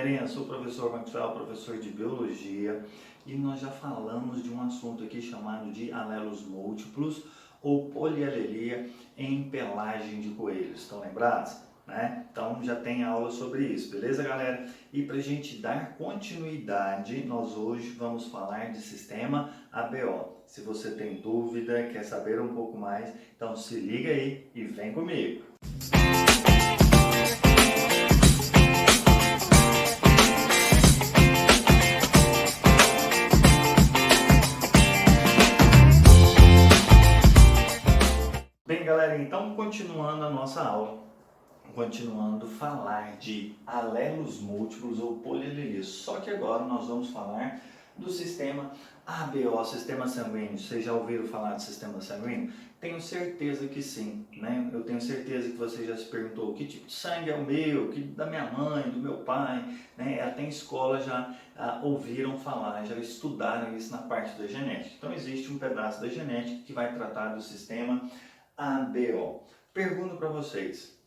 galerinha, eu sou o professor Maxwell, professor de Biologia, e nós já falamos de um assunto aqui chamado de alelos múltiplos ou polialelia em pelagem de coelhos. Estão lembrados? Né? Então já tem aula sobre isso, beleza, galera? E para a gente dar continuidade, nós hoje vamos falar de sistema ABO. Se você tem dúvida, quer saber um pouco mais, então se liga aí e vem comigo! Bem, galera, então continuando a nossa aula, continuando a falar de alelos múltiplos ou polialelia, só que agora nós vamos falar do sistema ABO, sistema sanguíneo. Vocês já ouviram falar de sistema sanguíneo? Tenho certeza que sim, né? Eu tenho certeza que você já se perguntou que tipo de sangue é o meu, que da minha mãe, do meu pai, né? Até em escola já ouviram falar, já estudaram isso na parte da genética. Então existe um pedaço da genética que vai tratar do sistema ABO. Pergunto para vocês,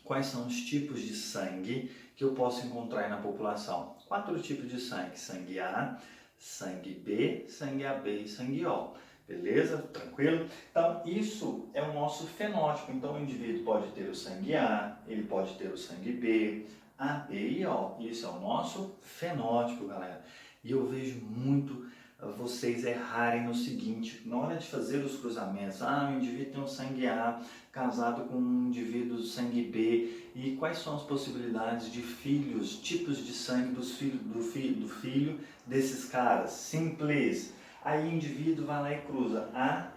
quais são os tipos de sangue que eu posso encontrar na população? 4 tipos de sangue: sangue A, sangue B, sangue AB e sangue O. Beleza? Tranquilo? Então, isso é o nosso fenótipo. Então, o indivíduo pode ter o sangue A, ele pode ter o sangue B, AB e O. Isso é o nosso fenótipo, galera. E eu vejo muito vocês errarem no seguinte: na hora de fazer os cruzamentos, o indivíduo tem um sangue A casado com um indivíduo do sangue B, e quais são as possibilidades de filhos, tipos de sangue do filho desses caras? Simples. Aí o indivíduo vai lá e cruza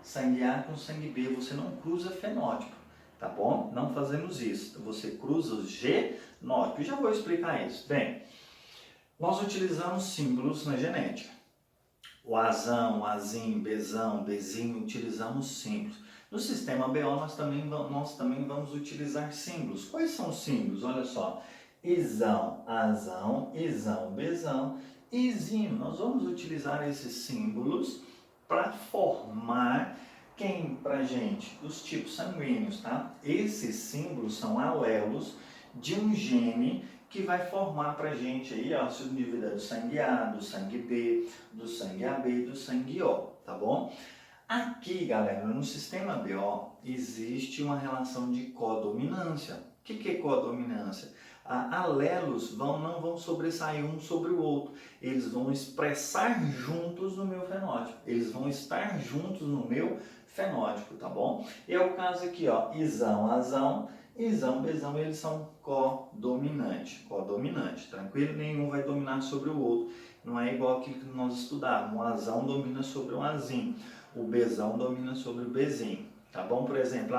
sangue A com sangue B, você não cruza fenótipo, tá bom? Não fazemos isso, você cruza o genótipo, já vou explicar isso. Bem, nós utilizamos símbolos na genética. O Azão, Azinho, Bezão, Bezinho, utilizamos símbolos. No sistema ABO nós também vamos utilizar símbolos. Quais são os símbolos? Olha só: Izão, Azão, Izão, Bezão, Izinho. Nós vamos utilizar esses símbolos para formar quem pra gente? Os tipos sanguíneos, tá? Esses símbolos são alelos de um gene que vai formar pra gente aí, ó, se o indivíduo é do sangue A, do sangue B, do sangue AB e do sangue O, tá bom? Aqui, galera, no sistema ABO existe uma relação de codominância. O que é codominância? Alelos não vão sobressair um sobre o outro, eles vão expressar juntos no meu fenótipo, eles vão estar juntos no meu fenótipo, tá bom? É o caso aqui, ó, Izão, Azão, Izão, Bezão, eles são codominante, tranquilo? Nenhum vai dominar sobre o outro, não é igual aquilo que nós estudávamos: o Azão domina sobre o Azinho, o Bezão domina sobre o Bezinho, tá bom? Por exemplo,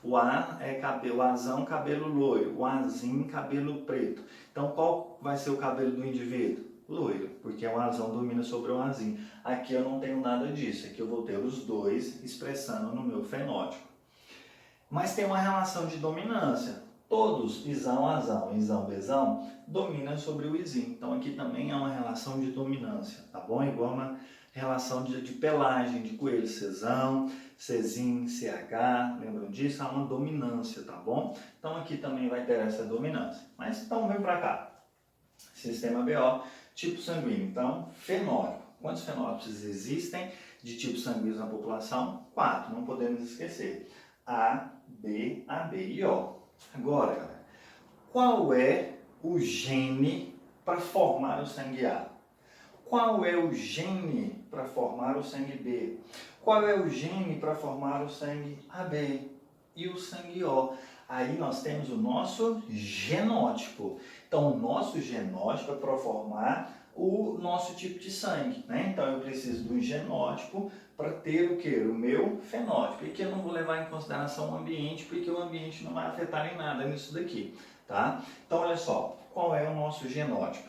o Azão, cabelo loiro, o Azinho, cabelo preto. Então, qual vai ser o cabelo do indivíduo? Loiro, porque o Azão domina sobre o Azinho. Aqui eu não tenho nada disso, aqui eu vou ter os dois expressando no meu fenótipo. Mas tem uma relação de dominância. Todos, Izão, Azão, Izão, Bezão, dominam sobre o Izinho. Então aqui também é uma relação de dominância, tá bom? Igual uma relação de pelagem de coelho, Czão, Czinho, CH, lembram disso? Há uma dominância, tá bom? Então aqui também vai ter essa dominância. Mas então vem para cá. Sistema BO, tipo sanguíneo. Então, fenótipo. Quantos fenótipos existem de tipos sanguíneos na população? 4, não podemos esquecer: A, B, AB e O. Agora, galera, qual é o gene para formar o sangue A? Qual é o gene para formar o sangue B? Qual é o gene para formar o sangue AB e o sangue O? Aí nós temos o nosso genótipo. Então, o nosso genótipo é para formar o nosso tipo de sangue, né? Então, eu preciso de um genótipo para ter o quê? O meu fenótipo. E que eu não vou levar em consideração o ambiente, porque o ambiente não vai afetar em nada nisso daqui, tá? Então, olha só, qual é o nosso genótipo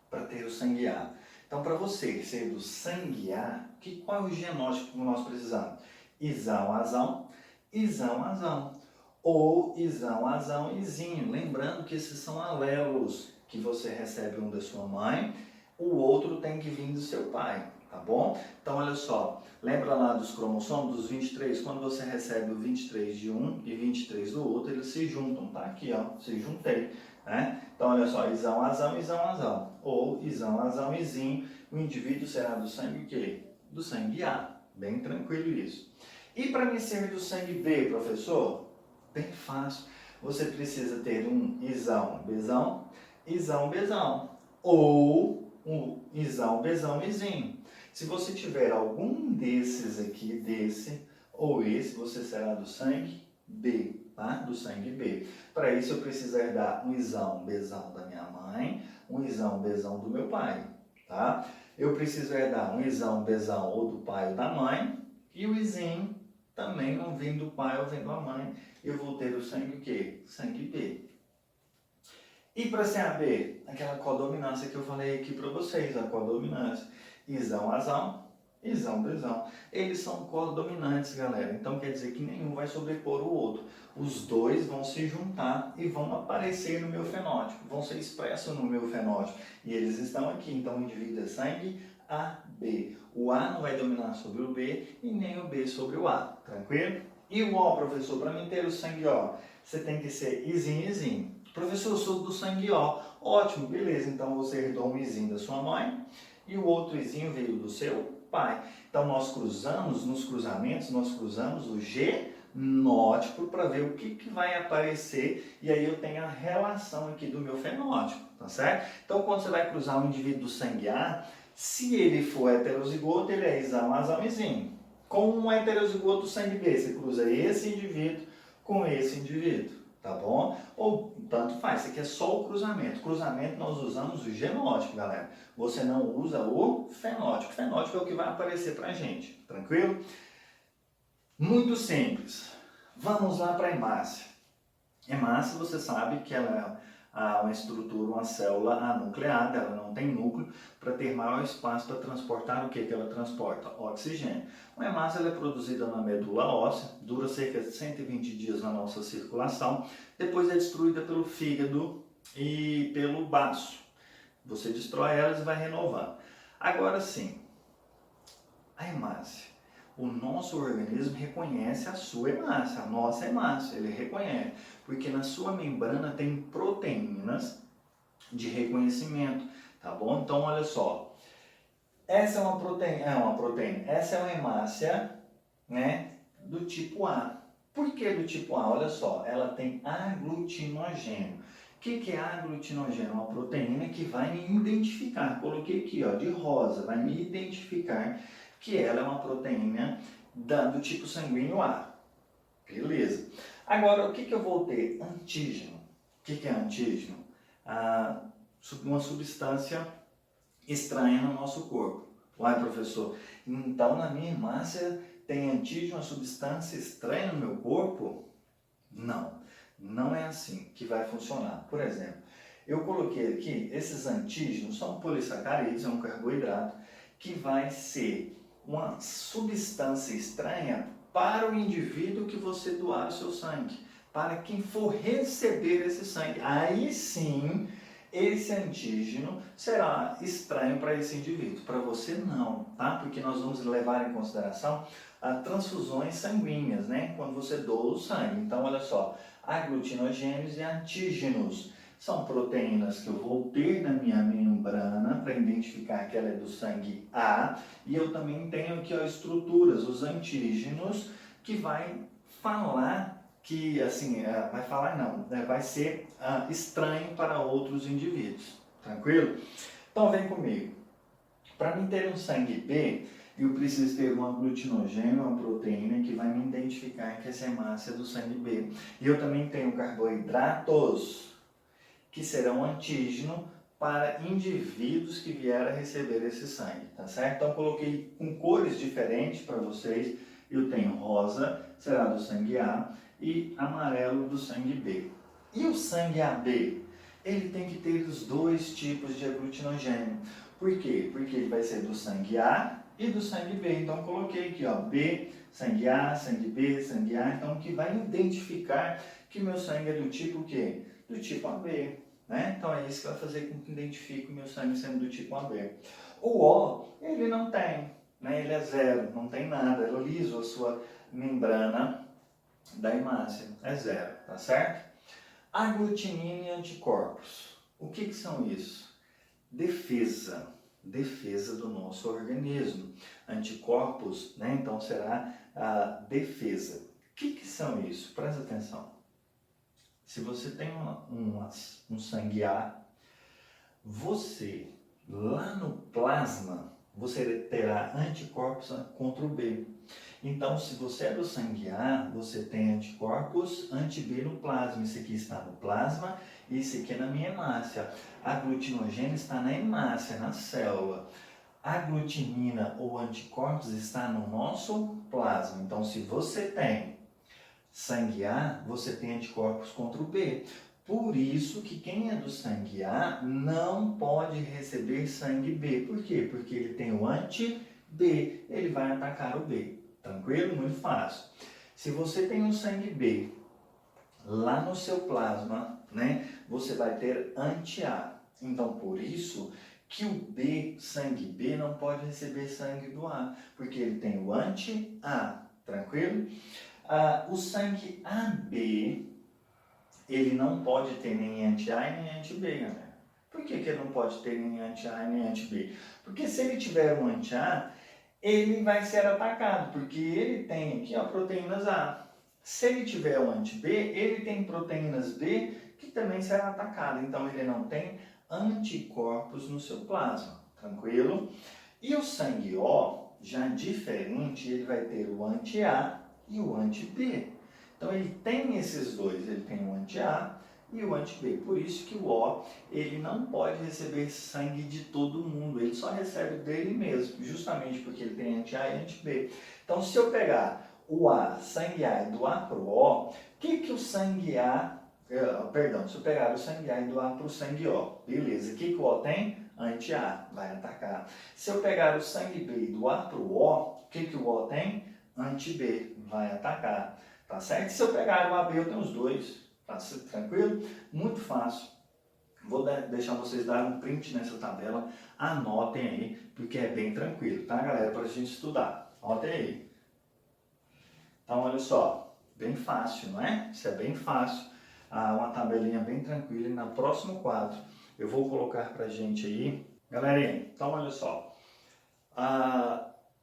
para ter o sangue A? Então, para você ser do sangue A, qual é o genótipo que nós precisamos? Izão, Azão, Izão, Azão. Ou Izão, Azão, Izinho. Lembrando que esses são alelos que você recebe um da sua mãe, o outro tem que vir do seu pai, tá bom? Então, olha só, lembra lá dos cromossomos, dos 23? Quando você recebe o 23 de um e 23 do outro, eles se juntam, tá? Aqui, ó, se juntei. né? Então, olha só, isão, azão, isão, azão. Ou isão, azão, izinho. O indivíduo será do sangue o quê? Do sangue A. Bem tranquilo isso. E para mim ser do sangue B, professor? Bem fácil. Você precisa ter um isão, bezão, isão, bezão. Ou um isão, bezão, izinho. Se você tiver algum desses aqui, desse ou esse, você será do sangue B, tá? Do sangue B. Para isso eu preciso herdar um isão, bezão da minha mãe, um isão, bezão do meu pai, tá? Eu preciso herdar um isão, bezão ou do pai ou da mãe, e o izinho também não vem do pai ou vem da mãe. Eu vou ter o sangue o quê? Sangue B. E para ser AB, aquela codominância que eu falei aqui para vocês, a codominância. Isão, azão, isão, bezão. Eles são codominantes, galera. Então quer dizer que nenhum vai sobrepor o outro. Os dois vão se juntar e vão aparecer no meu fenótipo, vão ser expressos no meu fenótipo. E eles estão aqui. Então o indivíduo é sangue AB. O A não vai dominar sobre o B e nem o B sobre o A. Tranquilo? E o O, professor, para mim ter o sangue O, você tem que ser izinho, izinho. Professor, eu sou do sangue O. Ótimo, beleza. Então você herdou um izinho da sua mãe e o outro izinho veio do seu pai. Então nós cruzamos, nos cruzamentos, nós cruzamos o genótipo para ver o que vai aparecer e aí eu tenho a relação aqui do meu fenótipo, tá certo? Então quando você vai cruzar um indivíduo do sangue A, se ele for heterozigoto, ele é isão, azão, izinho. Com um heterozigoto do sangue B, você cruza esse indivíduo com esse indivíduo, tá bom? Ou tanto faz, isso aqui é só o cruzamento. Cruzamento nós usamos o genótipo, galera. Você não usa o fenótipo. O fenótipo é o que vai aparecer pra gente, tranquilo? Muito simples. Vamos lá para a hemácia. Hemácia, você sabe que ela é uma estrutura, uma célula anucleada, ela não tem núcleo, para ter maior espaço para transportar o que ela transporta? Oxigênio. A hemácia ela é produzida na medula óssea, dura cerca de 120 dias na nossa circulação, depois é destruída pelo fígado e pelo baço. Você destrói elas e vai renovando. Agora sim, a hemácia. O nosso organismo reconhece a sua hemácia, a nossa hemácia, ele reconhece, porque na sua membrana tem proteínas de reconhecimento, tá bom? Então, olha só, essa é uma proteína, essa é uma hemácia, né, do tipo A. Por que do tipo A? Olha só, ela tem aglutinogênio. O que é aglutinogênio? Uma proteína que vai me identificar, coloquei aqui, ó, de rosa, vai me identificar que ela é uma proteína do tipo sanguíneo A. Beleza. Agora, o que eu vou ter? Antígeno. O que é antígeno? Uma substância estranha no nosso corpo. Uai, professor, então na minha hemácia tem antígeno, uma substância estranha no meu corpo? Não, não é assim que vai funcionar. Por exemplo, eu coloquei aqui, esses antígenos são polissacarídeos, é um carboidrato, que vai ser uma substância estranha para o indivíduo que você doar o seu sangue, para quem for receber esse sangue. Aí sim, esse antígeno será estranho para esse indivíduo. Para você não, tá? Porque nós vamos levar em consideração as transfusões sanguíneas, né? Quando você doa o sangue. Então, olha só, aglutinogênios e antígenos são proteínas que eu vou ter na minha membrana para identificar que ela é do sangue A. E eu também tenho aqui, ó, estruturas, os antígenos, que vai falar que, assim, vai falar não, vai ser estranho para outros indivíduos, tranquilo? Então vem comigo. Para mim ter um sangue B, eu preciso ter um aglutinogênio, uma proteína que vai me identificar que essa hemácia é do sangue B. E eu também tenho carboidratos, que serão antígeno para indivíduos que vieram a receber esse sangue, tá certo? Então coloquei com cores diferentes para vocês. Eu tenho rosa, será do sangue A, e amarelo do sangue B. E o sangue AB? Ele tem que ter os dois tipos de aglutinogênio. Por quê? Porque ele vai ser do sangue A e do sangue B. Então coloquei aqui, ó, B, sangue A, sangue B, sangue A. Então que vai identificar que meu sangue é do tipo o quê? Do tipo AB. Né? Então é isso que vai fazer com que identifique o meu sangue sendo do tipo AB. O O, ele não tem, né? Ele é zero, não tem nada, é liso a sua membrana da hemácia, é zero, tá certo? Aglutinina e anticorpos. O que são isso? Defesa do nosso organismo. Anticorpos, né? Então será a defesa. O que são isso? Presta atenção. Se você tem um sangue A, você, lá no plasma, você terá anticorpos contra o B. Então, se você é do sangue A, você tem anticorpos anti-B no plasma. Isso aqui está no plasma e isso aqui é na minha hemácia. A glutinogênio está na hemácia, na célula. A glutinina ou anticorpos está no nosso plasma. Então, se você tem sangue A, você tem anticorpos contra o B. Por isso que quem é do sangue A não pode receber sangue B. Por quê? Porque ele tem o anti-B, ele vai atacar o B. Tranquilo? Muito fácil. Se você tem um sangue B lá no seu plasma, né, você vai ter anti-A. Então, por isso que o B, sangue B, não pode receber sangue do A, porque ele tem o anti-A. Tranquilo? O sangue AB, ele não pode ter nem anti-A e nem anti-B, galera. Por que ele não pode ter nem anti-A e nem anti-B? Porque se ele tiver um anti-A, ele vai ser atacado, porque ele tem aqui ó, proteínas A. Se ele tiver um anti-B, ele tem proteínas B que também serão atacadas. Então ele não tem anticorpos no seu plasma, tranquilo? E o sangue O, já diferente, ele vai ter o anti-A e o anti-B. Então ele tem esses dois, ele tem o anti-A e o anti-B. Por isso que o O, ele não pode receber sangue de todo mundo, ele só recebe dele mesmo, justamente porque ele tem anti-A e anti-B. Então se eu pegar o A, sangue A e do A para o O, o que o sangue A, se eu pegar o sangue A e do A para o sangue O, beleza, o que o O tem? Anti-A, vai atacar. Se eu pegar o sangue B e do A para o O que o O tem? Anti-B, vai atacar. Tá certo? Se eu pegar o AB, eu tenho os dois. Tá tranquilo? Muito fácil. Vou deixar vocês darem um print nessa tabela. Anotem aí, porque é bem tranquilo, tá, galera? Para a gente estudar. Anotem aí. Então, olha só. Bem fácil, não é? Isso é bem fácil. Uma tabelinha bem tranquila. E no próximo quadro, eu vou colocar pra gente aí. Galerinha, então olha só.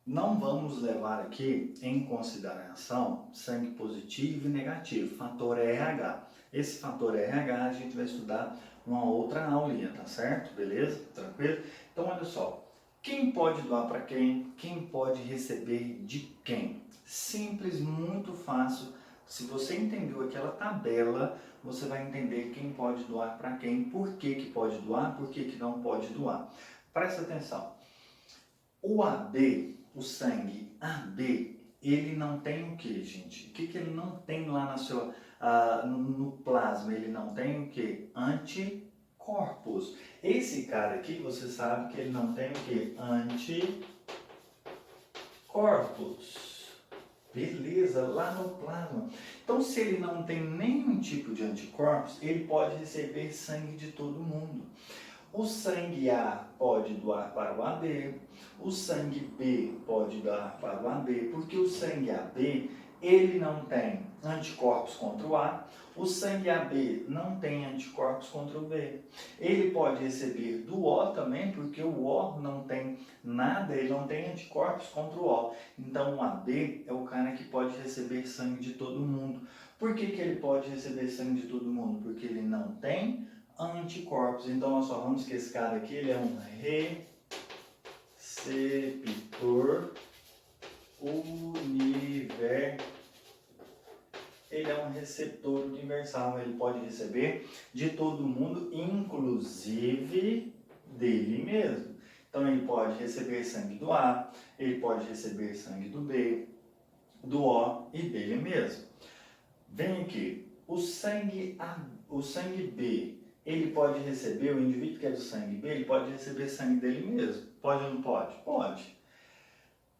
Não vamos levar aqui em consideração sangue positivo e negativo, fator RH. Esse fator RH a gente vai estudar numa outra aulinha, tá certo? Beleza? Tranquilo? Então olha só, quem pode doar para quem? Quem pode receber de quem? Simples, muito fácil. Se você entendeu aquela tabela, você vai entender quem pode doar para quem, por que pode doar, por que não pode doar. Presta atenção. O AB, o sangue AB, ele não tem o que, gente? O que ele não tem lá na sua, no plasma? Ele não tem o que? Anticorpos. Esse cara aqui, você sabe que ele não tem o que? Anticorpos. Beleza, lá no plasma. Então, se ele não tem nenhum tipo de anticorpos, ele pode receber sangue de todo mundo. O sangue A pode doar para o AB, o sangue B pode doar para o AB, porque o sangue AB, ele não tem anticorpos contra o A, o sangue AB não tem anticorpos contra o B. Ele pode receber do O também, porque o O não tem nada, ele não tem anticorpos contra o O. Então o AB é o cara que pode receber sangue de todo mundo. Por que ele pode receber sangue de todo mundo? Porque ele não tem anticorpos. Então nós falamos que esse cara aqui ele é um receptor universal. Ele é um receptor universal, ele pode receber de todo mundo, inclusive dele mesmo. Então ele pode receber sangue do A, ele pode receber sangue do B, do O e dele mesmo. Vem aqui, o sangue B, ele pode receber, o indivíduo que é do sangue B, ele pode receber sangue dele mesmo. Pode ou não pode? Pode.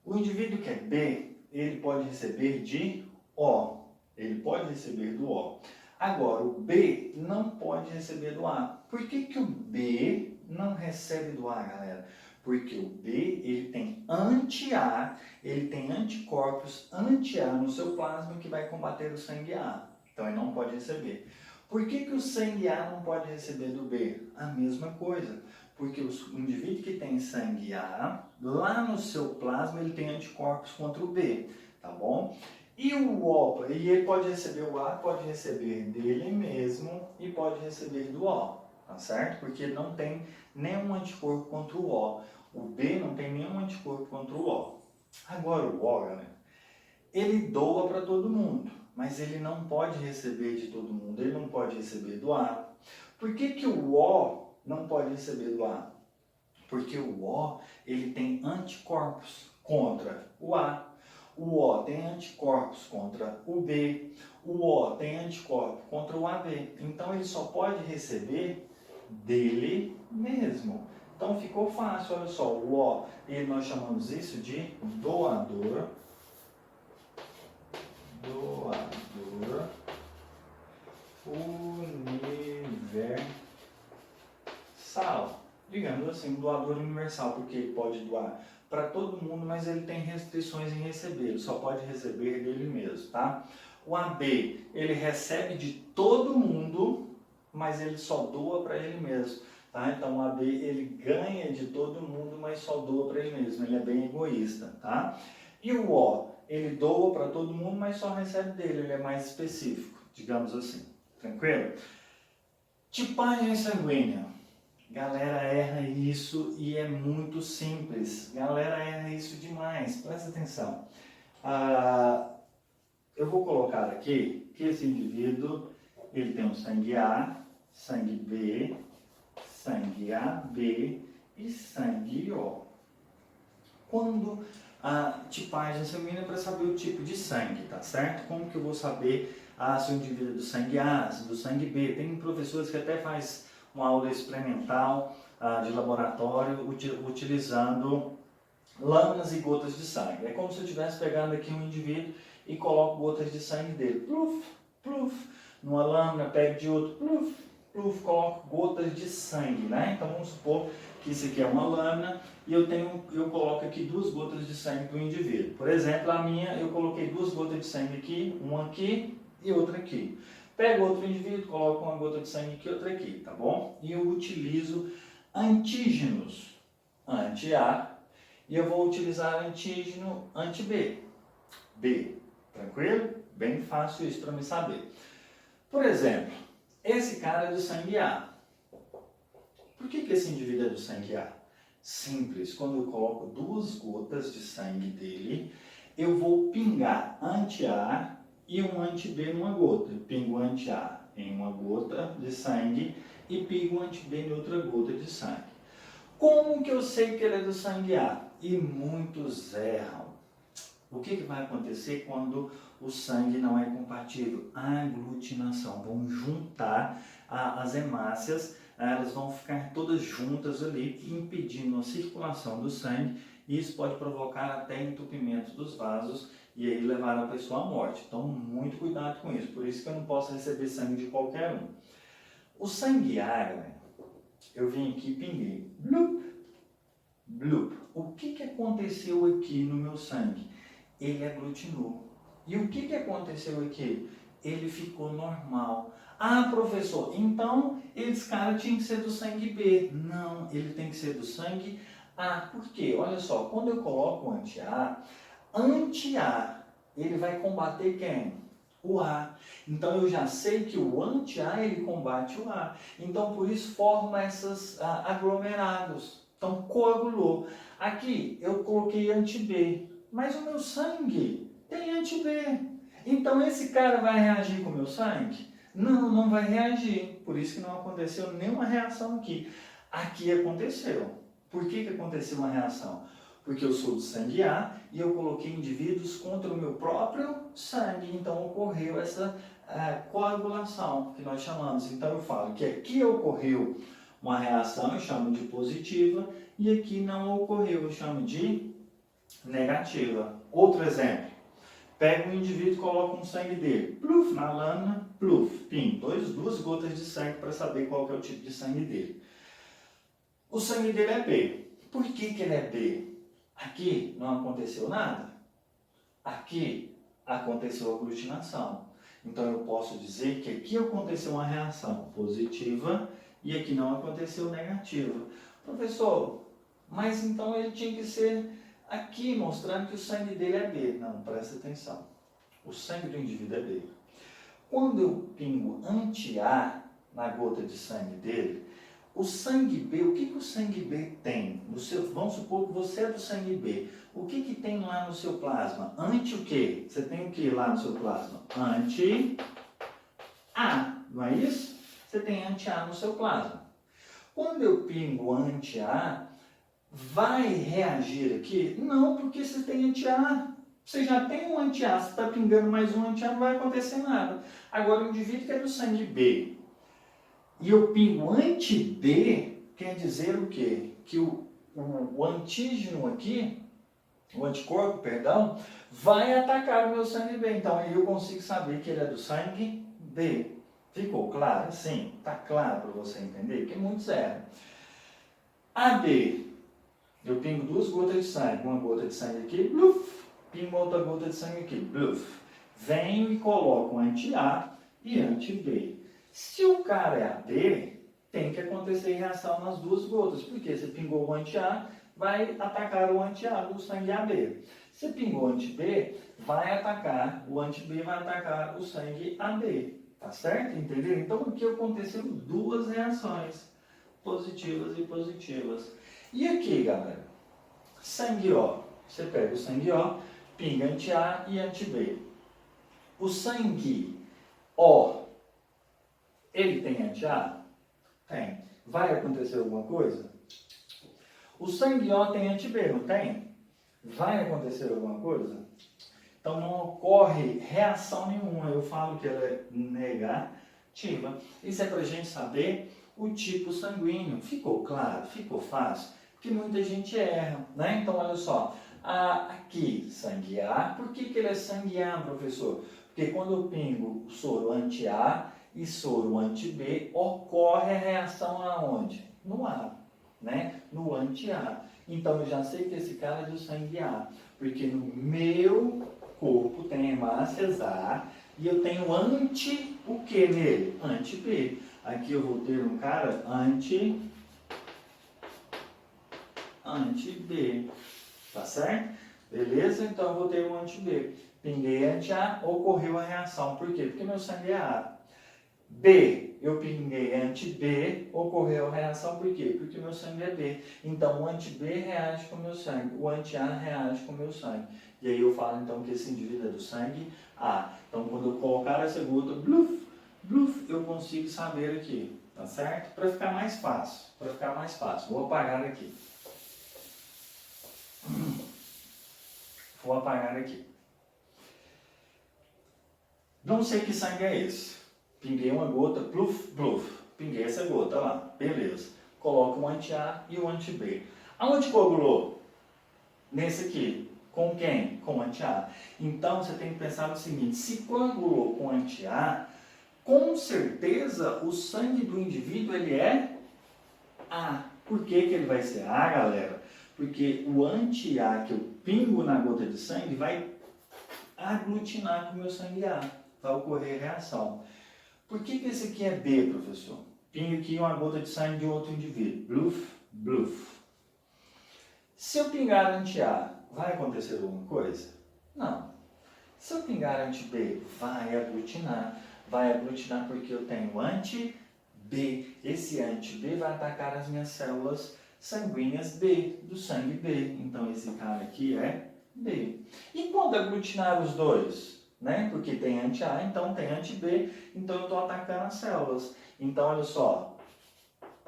O indivíduo que é B, ele pode receber de O. Ele pode receber do O. Agora, o B não pode receber do A. Por que o B não recebe do A, galera? Porque o B, ele tem anti-A, ele tem anticorpos anti-A no seu plasma que vai combater o sangue A. Então, ele não pode receber. Por que o sangue A não pode receber do B? A mesma coisa, porque o indivíduo que tem sangue A, lá no seu plasma ele tem anticorpos contra o B, tá bom? E o O, e ele pode receber o A, pode receber dele mesmo e pode receber do O, tá certo? Porque ele não tem nenhum anticorpo contra o O. O B não tem nenhum anticorpo contra o O. Agora o O, galera, ele doa para todo mundo, mas ele não pode receber de todo mundo, ele não pode receber do A. Por que o O não pode receber do A? Porque o O, ele tem anticorpos contra o A. O O tem anticorpos contra o B. O O tem anticorpos contra o AB. Então ele só pode receber dele mesmo. Então ficou fácil, olha só, o O, e nós chamamos isso de doador universal. Digamos assim, um doador universal, porque ele pode doar para todo mundo, mas ele tem restrições em receber, ele só pode receber dele mesmo, tá? O AB, ele recebe de todo mundo, mas ele só doa para ele mesmo, tá? Então o AB, ele ganha de todo mundo, mas só doa para ele mesmo, ele é bem egoísta, tá? E o O, ele doa para todo mundo, mas só recebe dele, ele é mais específico, digamos assim, tranquilo? Tipagem sanguínea. Galera erra isso e é muito simples. Galera erra isso demais. Presta atenção. Eu vou colocar aqui que esse indivíduo ele tem um sangue A, sangue B, sangue AB e sangue O. Quando a tipagem sanguínea é para saber o tipo de sangue, tá certo? Como que eu vou saber se o indivíduo é do sangue A, do sangue B? Tem professores que até faz uma aula experimental de laboratório utilizando lâminas e gotas de sangue. É como se eu estivesse pegando aqui um indivíduo e coloco gotas de sangue dele. Pluf, pluf, numa lâmina, pego de outro, pluf, pluf, coloco gotas de sangue, né? Então vamos supor que isso aqui é uma lâmina e eu coloco aqui 2 gotas de sangue do indivíduo. Por exemplo, a minha, eu coloquei 2 gotas de sangue aqui, uma aqui e outra aqui. Pego outro indivíduo, coloco uma gota de sangue aqui e outra aqui, tá bom? E eu utilizo antígenos anti-A e eu vou utilizar antígeno anti-B. B, tranquilo? Bem fácil isso para me saber. Por exemplo, esse cara é do sangue A. Por que esse indivíduo é do sangue A? Simples, quando eu coloco 2 gotas de sangue dele, eu vou pingar anti-A e um anti-B numa gota. Eu pingo anti-A em uma gota de sangue e pingo anti-B em outra gota de sangue. Como que eu sei que ele é do sangue A? E muitos erram. O que vai acontecer quando o sangue não é compatível? A aglutinação. Vão juntar as hemácias, elas vão ficar todas juntas ali, impedindo a circulação do sangue, e isso pode provocar até entupimento dos vasos e aí levar a pessoa à morte. Então, muito cuidado com isso. Por isso que eu não posso receber sangue de qualquer um. O sangue A, eu vim aqui e pinguei. Blup, blup. O que aconteceu aqui no meu sangue? Ele aglutinou. E o que aconteceu aqui? Ele ficou normal. Ah, professor, então esse cara tinha que ser do sangue B. Não, ele tem que ser do sangue A. Por quê? Olha só, quando eu coloco o anti-A, ele vai combater quem? O A. Então eu já sei que o anti-A ele combate o A. Então por isso forma esses aglomerados. Então coagulou. Aqui eu coloquei anti-B, mas o meu sangue tem anti-B. Então esse cara vai reagir com o meu sangue? Não, não vai reagir. Por isso que não aconteceu nenhuma reação aqui. Aqui aconteceu. Por que aconteceu uma reação? Porque eu sou do sangue A e eu coloquei indivíduos contra o meu próprio sangue. Então ocorreu essa coagulação que nós chamamos. Então eu falo que aqui ocorreu uma reação, eu chamo de positiva, e aqui não ocorreu, eu chamo de negativa. Outro exemplo. Pega um indivíduo e coloca um sangue dele. Pluf, na lâmina, pluf, pim. 2 gotas de sangue para saber qual que é o tipo de sangue dele. O sangue dele é B. Por que ele é B? Aqui não aconteceu nada. Aqui aconteceu a aglutinação. Então eu posso dizer que aqui aconteceu uma reação positiva e aqui não aconteceu negativa. Professor, mas então ele tinha que ser aqui mostrando que o sangue dele é B. Não, presta atenção. O sangue do indivíduo é B. Quando eu pingo anti-A na gota de sangue dele, o sangue B, o que, que o sangue B tem? Vamos supor que você é do sangue B. O que, que tem lá no seu plasma? Anti o quê? Você tem o que lá no seu plasma? Anti-A, não é isso? Você tem anti-A no seu plasma. Quando eu pingo anti-A, vai reagir aqui? Não, porque você tem anti-A. Você já tem um anti-A, você está pingando mais um anti-A, não vai acontecer nada. Agora, o indivíduo que é do sangue B, e eu pingo anti-B, quer dizer o quê? Que o antígeno aqui, o anticorpo, perdão, vai atacar o meu sangue B. Então, aí eu consigo saber que ele é do sangue B. Ficou claro? Sim, está claro para você entender? Porque muitos erram. AB, eu pingo duas gotas de sangue, uma gota de sangue aqui, bluf, pingo outra gota de sangue aqui, bluf. Venho e coloco anti-A e anti-B. Se o cara é AB, tem que acontecer reação nas duas gotas, porque se pingou o anti-A, vai atacar o anti-A do sangue AB. Se pingou o anti-B, vai atacar, o anti-B vai atacar o sangue AB. Tá certo? Entendeu? Então aqui aconteceram duas reações, positivas e positivas. E aqui, galera, sangue O. Você pega o sangue O, pinga anti-A e anti-B. O sangue O, ele tem anti-A? Tem. Vai acontecer alguma coisa? O sangue O tem anti-B, não tem? Vai acontecer alguma coisa? Então não ocorre reação nenhuma. Eu falo que ela é negativa. Isso é para a gente saber o tipo sanguíneo. Ficou claro? Ficou fácil? Porque muita gente erra, né? Então olha só. Aqui, sangue A. Por que ele é sangue A, professor? Porque quando eu pingo soro anti-A e soro anti-B, ocorre a reação aonde? No A, né? No anti-A. Então eu já sei que esse cara é do sangue A, porque no meu corpo tem hemácias A e eu tenho anti o que nele? Anti-B. Aqui eu vou ter um cara anti-B. Tá certo? Beleza? Então eu vou ter um anti-B. Pinguei anti-A, ocorreu a reação. Por quê? Porque meu sangue é A. B, eu pinguei anti-B, ocorreu a reação. Por quê? Porque meu sangue é B. Então o anti-B reage com o meu sangue, o anti-A reage com o meu sangue. E aí eu falo então que esse indivíduo é do sangue A. Então quando eu colocar essa gota, bluf, bluf, eu consigo saber aqui. Tá certo? Para ficar mais fácil. Vou apagar aqui. Vou apagar aqui. Não sei que sangue é esse. Pinguei uma gota, pluf, pluf. Pinguei essa gota lá. Beleza. Coloco o anti-A e o anti-B. Aonde coagulou? Nesse aqui. Com quem? Com o anti-A. Então você tem que pensar no seguinte: se coagulou com anti-A, com certeza o sangue do indivíduo ele é A. Por que que ele vai ser A, galera? Porque o anti-A que eu pingo na gota de sangue vai aglutinar com o meu sangue A. Vai ocorrer reação. Por que que esse aqui é B, professor? Pingo aqui uma gota de sangue de outro indivíduo. Bluf, bluf. Se eu pingar anti-A, vai acontecer alguma coisa? Não. Se eu pingar anti-B, vai aglutinar. Vai aglutinar porque eu tenho anti-B. Esse anti-B vai atacar as minhas células sanguíneas B, do sangue B. Então esse cara aqui é B. E quando aglutinar os dois? Né? Porque tem anti-A, então tem anti-B, então eu estou atacando as células. Então, olha só,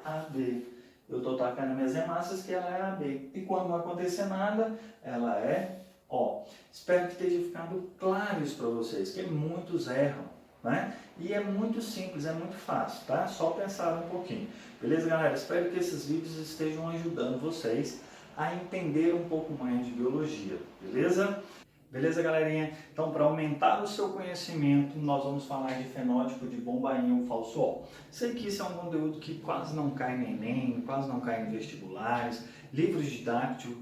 AB. Eu estou atacando minhas hemácias, que ela é AB. E quando não acontecer nada, ela é O. Espero que tenha ficado claro isso para vocês, que muitos erram, né? E é muito simples, é muito fácil, tá? Só pensar um pouquinho. Beleza, galera? Espero que esses vídeos estejam ajudando vocês a entender um pouco mais de biologia, beleza? Beleza, galerinha? Então, para aumentar o seu conhecimento, nós vamos falar de fenótipo de bombainha ou falso-O. Sei que isso é um conteúdo que quase não cai no Enem, quase não cai em vestibulares, livros didáticos,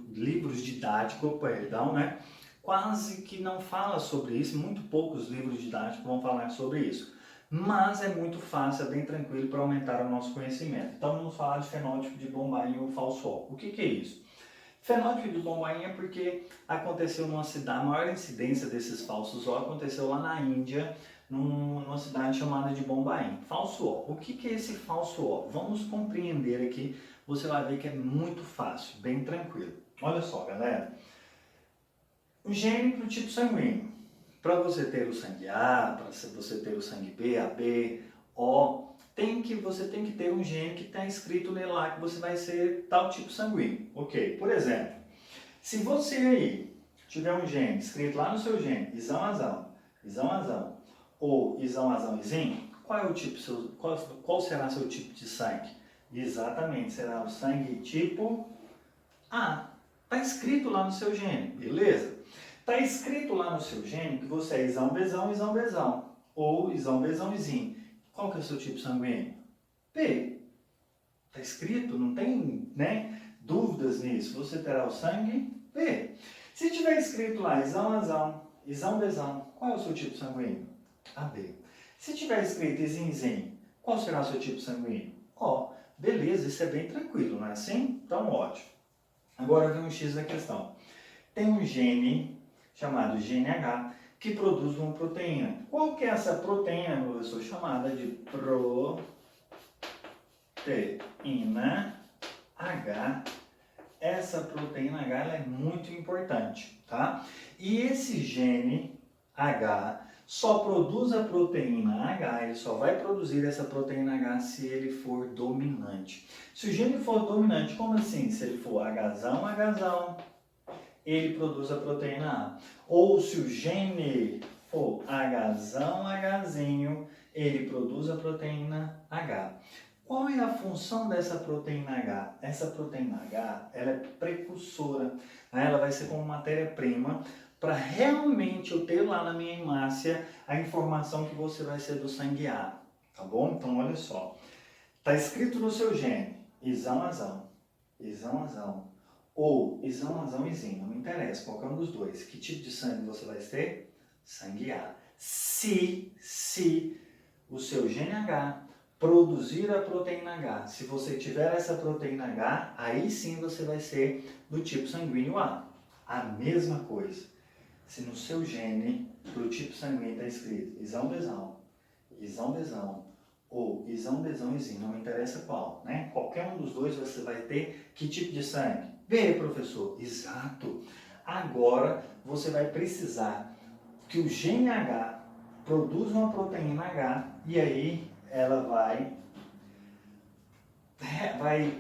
né? quase que não fala sobre isso, muito poucos livros didáticos vão falar sobre isso. Mas é muito fácil, é bem tranquilo para aumentar o nosso conhecimento. Então vamos falar de fenótipo de bombaim ou falso O. O que é isso? Fenótipo de bombaim é porque aconteceu numa cidade, a maior incidência desses falsos O aconteceu lá na Índia, numa cidade chamada de Bombaim. Falso O. O que é esse falso O? Vamos compreender aqui, você vai ver que é muito fácil, bem tranquilo. Olha só, galera. O gene para o tipo sanguíneo. Para você ter o sangue A, para você ter o sangue B, AB, O, você tem que ter um gene que está escrito nele lá que você vai ser tal tipo sanguíneo. Ok, por exemplo, se você aí tiver um gene escrito lá no seu gene, isão-azão, isão-azão, ou isão-azão, isim, qual é o tipo, qual será seu tipo de sangue? Exatamente, será o sangue tipo A. Está escrito lá no seu gene, beleza? Está escrito lá no seu gene que você é isão-bezão, isão-bezão, ou isão-bezão, isim. Qual que é o seu tipo sanguíneo? B. Está escrito, não tem, né, dúvidas nisso. Você terá o sangue B. Se tiver escrito lá isão-azão, isão-bezão, qual é o seu tipo sanguíneo? AB. Se tiver escrito isim-zim, qual será o seu tipo sanguíneo? O. Beleza, isso é bem tranquilo, não é assim? Então, ótimo. Agora vem o X da questão. Tem um gene chamado gene H que produz uma proteína. Qual que é essa proteína, professor? Chamada de proteína H. Essa proteína H ela é muito importante, tá? E esse gene H só produz a proteína H, ele só vai produzir essa proteína H se ele for dominante. Se o gene for dominante, como assim? Se ele for Hzão, Hzão, ele produz a proteína A. Ou se o gene for Hzão, Hzinho, ele produz a proteína H. Qual é a função dessa proteína H? Essa proteína H, ela é precursora, ela vai ser como matéria-prima para realmente eu ter lá na minha hemácia a informação que você vai ser do sangue A, tá bom? Então olha só, está escrito no seu gene, isão-azão, isão-azão, ou isão-azão, isim, não me interessa, qualquer um dos dois. Que tipo de sangue você vai ter? Sangue A. Se o seu gene H produzir a proteína H, se você tiver essa proteína H, aí sim você vai ser do tipo sanguíneo A. A mesma coisa. Se no seu gene, para o tipo sanguíneo está escrito isão-bezão, isão-bezão, ou isão-bezão, isim, não me interessa qual, né? Qualquer um dos dois você vai ter que tipo de sangue? B, professor. Exato. Agora você vai precisar que o gene H produza uma proteína H e aí ela vai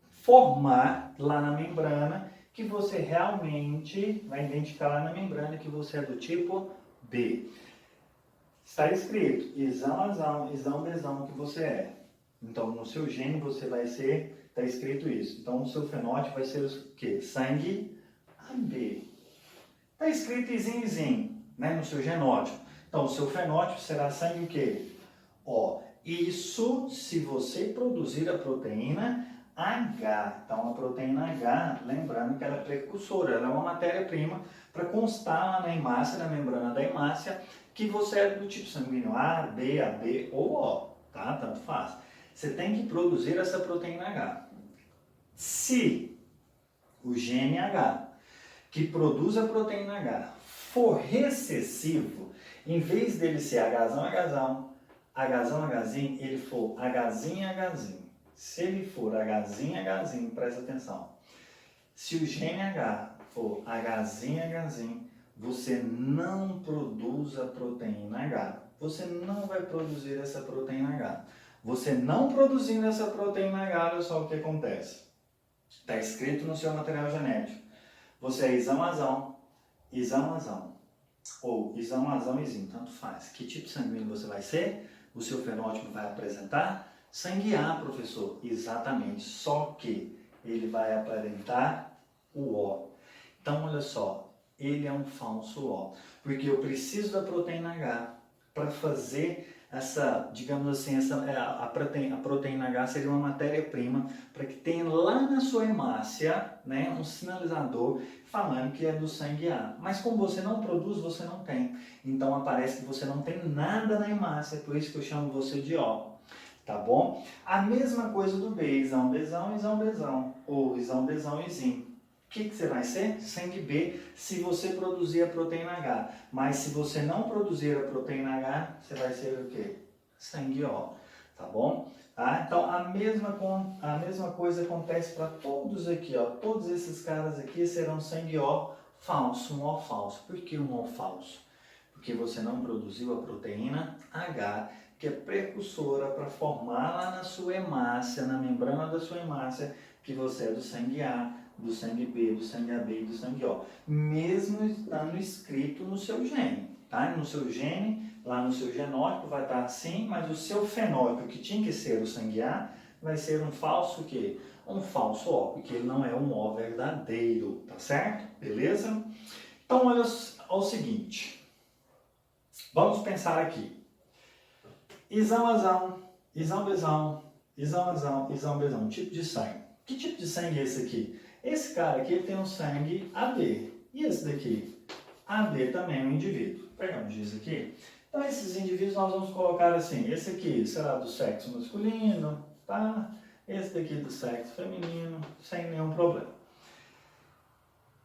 formar lá na membrana que você realmente vai identificar lá na membrana que você é do tipo B. Está escrito isão-azão, isão-bezão que você é. Então, no seu gene você vai ser, está escrito isso. Então, o seu fenótipo vai ser o quê? Sangue AB. Está escrito isim, né, no seu genótipo. Então, o seu fenótipo será sangue o quê? O. Isso se você produzir a proteína H. Então, a proteína H, lembrando que ela é precursora, ela é uma matéria-prima para constar lá na hemácia, na membrana da hemácia, que você é do tipo sanguíneo A, B, AB ou O, tá? Tanto faz. Você tem que produzir essa proteína H. Se o gene H, que produz a proteína H, for recessivo, em vez dele ser Hzão, Hzão, Hzão, Hzinho, ele for Hzinho, Hzinho. Se ele for Hzinho, Hzinho, presta atenção. Se o gene H for Hzinho, Hzinho, você não produz a proteína H. Você não vai produzir essa proteína H. Você não produzindo essa proteína H, olha só o que acontece. Está escrito no seu material genético. Você é isão-azão, isão-azão, ou isão-azão, isim, tanto faz. Que tipo sanguíneo você vai ser? O seu fenótipo vai apresentar sangue A, professor. Exatamente, só que ele vai apresentar o O. Então, olha só, ele é um falso O, porque eu preciso da proteína H para fazer digamos assim, a proteína H seria uma matéria-prima para que tenha lá na sua hemácia, né, um sinalizador falando que é do sangue A. Mas como você não produz, você não tem. Então aparece que você não tem nada na hemácia, por isso que eu chamo você de O. Tá bom? A mesma coisa do B, isão, Bzão, isão, Bzão, ou isão, Bzão, isim. O que você vai ser? Sangue B, se você produzir a proteína H. Mas se você não produzir a proteína H, você vai ser o quê? Sangue O. Tá bom? Tá? Então, a mesma coisa acontece para todos aqui. Ó. Todos esses caras aqui serão sangue O falso, um O falso. Por que um O falso? Porque você não produziu a proteína H, que é precursora para formar lá na sua hemácia, na membrana da sua hemácia, que você é do sangue A, do sangue B, do sangue AB e do sangue O. Mesmo estando escrito no seu gene, tá? No seu gene, lá no seu genótipo vai estar assim, mas o seu fenótipo, que tinha que ser o sangue A, vai ser um falso quê? Um falso O, porque ele não é um O verdadeiro, tá certo? Beleza? Então, olha o seguinte. Vamos pensar aqui. Isão, azão, isão, bezão, isão, azão, isão, bezão. Tipo de sangue. Que tipo de sangue é esse aqui? Esse cara aqui ele tem um sangue AB. E esse daqui? AB também é um indivíduo. Pegamos isso aqui. Então, esses indivíduos nós vamos colocar assim. Esse aqui será do sexo masculino, tá? Esse daqui do sexo feminino, sem nenhum problema.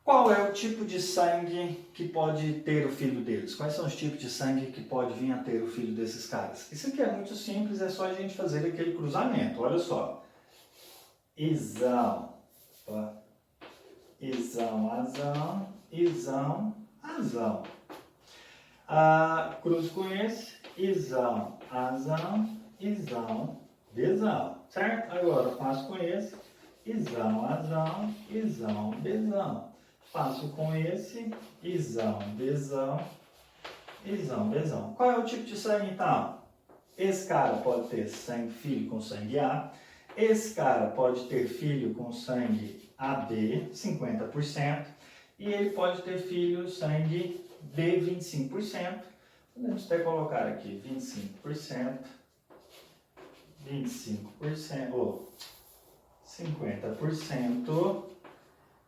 Qual é o tipo de sangue que pode ter o filho deles? Quais são os tipos de sangue que pode vir a ter o filho desses caras? Isso aqui é muito simples, é só a gente fazer aquele cruzamento. Olha só. Isão, isão, azão, isão, azão. Cruzo com esse, isão, azão, isão, bezão. Certo? Agora faço com esse, isão, azão, isão, bezão. Faço com esse, isão, bezão, isão, bezão. Qual é o tipo de sangue então? Esse cara pode ter filho com sangue A. Esse cara pode ter filho com sangue AB, 50%. E ele pode ter filho sangue B, 25%. Podemos até colocar aqui 25%, 25%, ou 50%.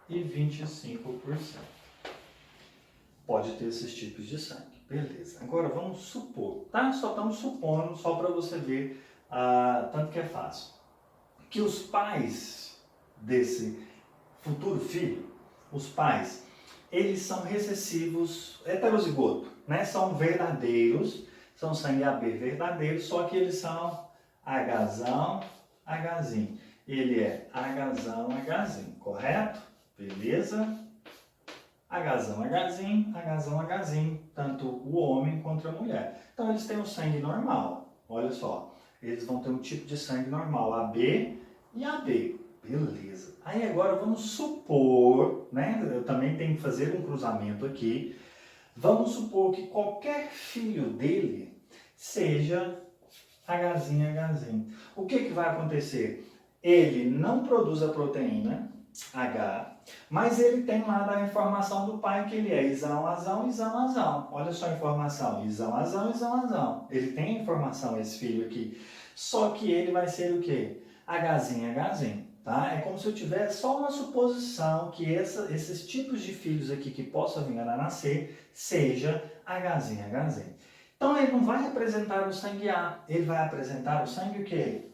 E 25%. Pode ter esses tipos de sangue. Beleza. Agora vamos supor, tá? Só estamos supondo, só para você ver tanto que é fácil. Que os pais desse futuro filho, os pais, eles são recessivos heterozigoto, né? São verdadeiros, são sangue AB verdadeiro, só que eles são Hzão, Hzinho. Ele é Hzão, Hzinho, correto? Beleza? Hzão, Hzinho, Hzão, Hzinho, tanto o homem quanto a mulher. Então eles têm o sangue normal, olha só. Eles vão ter um tipo de sangue normal, AB e AB. Beleza. Aí agora vamos supor, né? Eu também tenho que fazer um cruzamento aqui. Vamos supor que qualquer filho dele seja Hzinho, Hzinho. O que vai acontecer? Ele não produz a proteína H, mas ele tem lá da informação do pai que ele é isão, azão, isão, azão. Olha só a informação, isão, azão, isão, azão. Ele tem a informação, esse filho aqui. Só que ele vai ser o quê? Hzinho, Hzinho, tá? É como se eu tivesse só uma suposição que esses tipos de filhos aqui que possam vir a nascer, seja Hzinho, Hzinho. Então ele não vai apresentar o sangue A, ele vai apresentar o sangue o quê?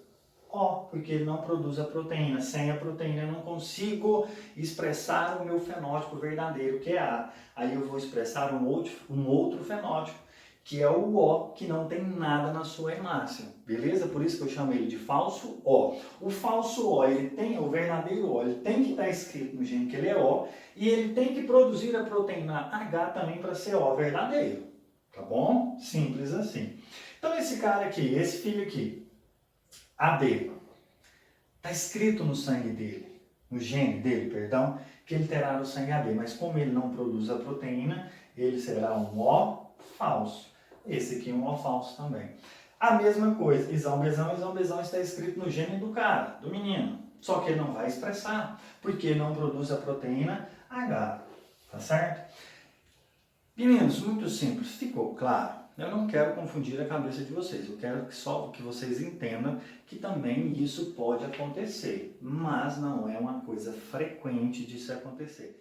O, porque ele não produz a proteína. Sem a proteína eu não consigo expressar o meu fenótipo verdadeiro, que é A. Aí eu vou expressar um outro fenótipo, que é o O, que não tem nada na sua hemácia. Beleza? Por isso que eu chamo ele de falso O. O falso O, o verdadeiro O, ele tem que estar escrito no gene que ele é O, e ele tem que produzir a proteína H também para ser O verdadeiro. Tá bom? Simples assim. Então esse cara aqui, esse filho aqui, AB, está escrito no sangue dele, no gene dele, perdão, que ele terá o sangue AB, mas como ele não produz a proteína, ele será um O falso. Esse aqui é um O falso também. A mesma coisa, isão, bezão está escrito no gene do cara, do menino, só que ele não vai expressar, porque ele não produz a proteína H, tá certo? Meninos, muito simples, ficou claro? Eu não quero confundir a cabeça de vocês, eu quero que vocês entendam que também isso pode acontecer, mas não é uma coisa frequente de se acontecer.